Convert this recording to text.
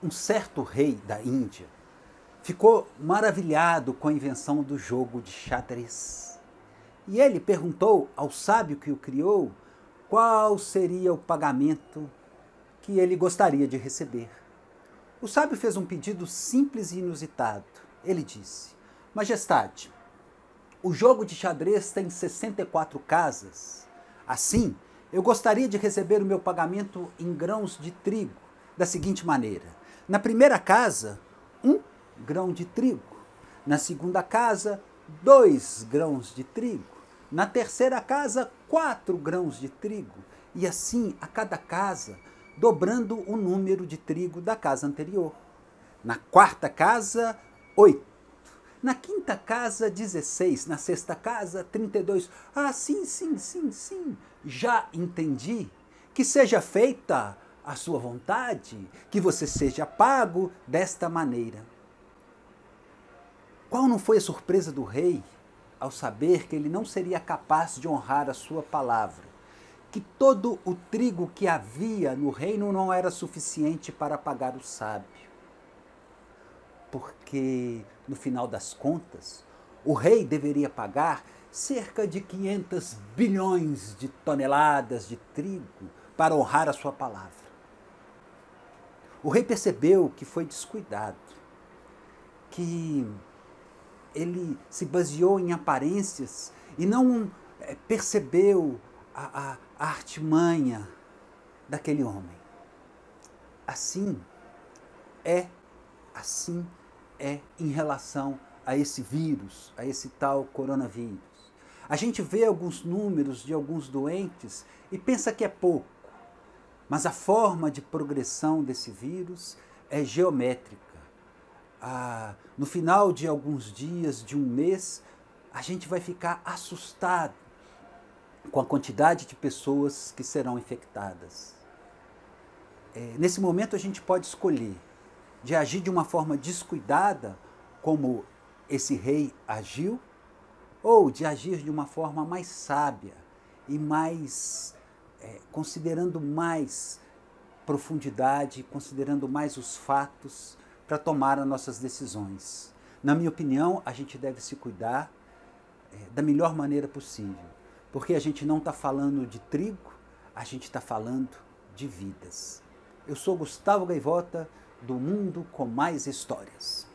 Um certo rei da Índia ficou maravilhado com a invenção do jogo de xadrez. E ele perguntou ao sábio que o criou qual seria o pagamento que ele gostaria de receber. O sábio fez um pedido simples e inusitado. Ele disse: Majestade, o jogo de xadrez tem 64 casas. Assim, eu gostaria de receber o meu pagamento em grãos de trigo, da seguinte maneira: na primeira casa, 1 grão de trigo. Na segunda casa, 2 grãos de trigo. Na terceira casa, 4 grãos de trigo. E assim a cada casa, dobrando o número de trigo da casa anterior. Na quarta casa, 8. Na quinta casa, 16. Na sexta casa, 32. Ah, sim. Já entendi. Que seja feita a sua vontade, que você seja pago desta maneira. Qual não foi a surpresa do rei ao saber que ele não seria capaz de honrar a sua palavra? Que todo o trigo que havia no reino não era suficiente para pagar o sábio. Porque, no final das contas, o rei deveria pagar cerca de 500 bilhões de toneladas de trigo para honrar a sua palavra. O rei percebeu que foi descuidado, que ele se baseou em aparências e não percebeu a artimanha daquele homem. Assim é em relação a esse vírus, a esse tal coronavírus. A gente vê alguns números de alguns doentes e pensa que é pouco, mas a forma de progressão desse vírus é geométrica. No final de alguns dias, de um mês, a gente vai ficar assustado com a quantidade de pessoas que serão infectadas. Nesse momento a gente pode escolher de agir de uma forma descuidada, como esse rei agiu, ou de agir de uma forma mais sábia e mais considerando mais profundidade, considerando mais os fatos para tomar as nossas decisões. Na minha opinião, a gente deve se cuidar da melhor maneira possível, porque a gente não está falando de trigo, a gente está falando de vidas. Eu sou Gustavo Gaivota, do Mundo com Mais Histórias.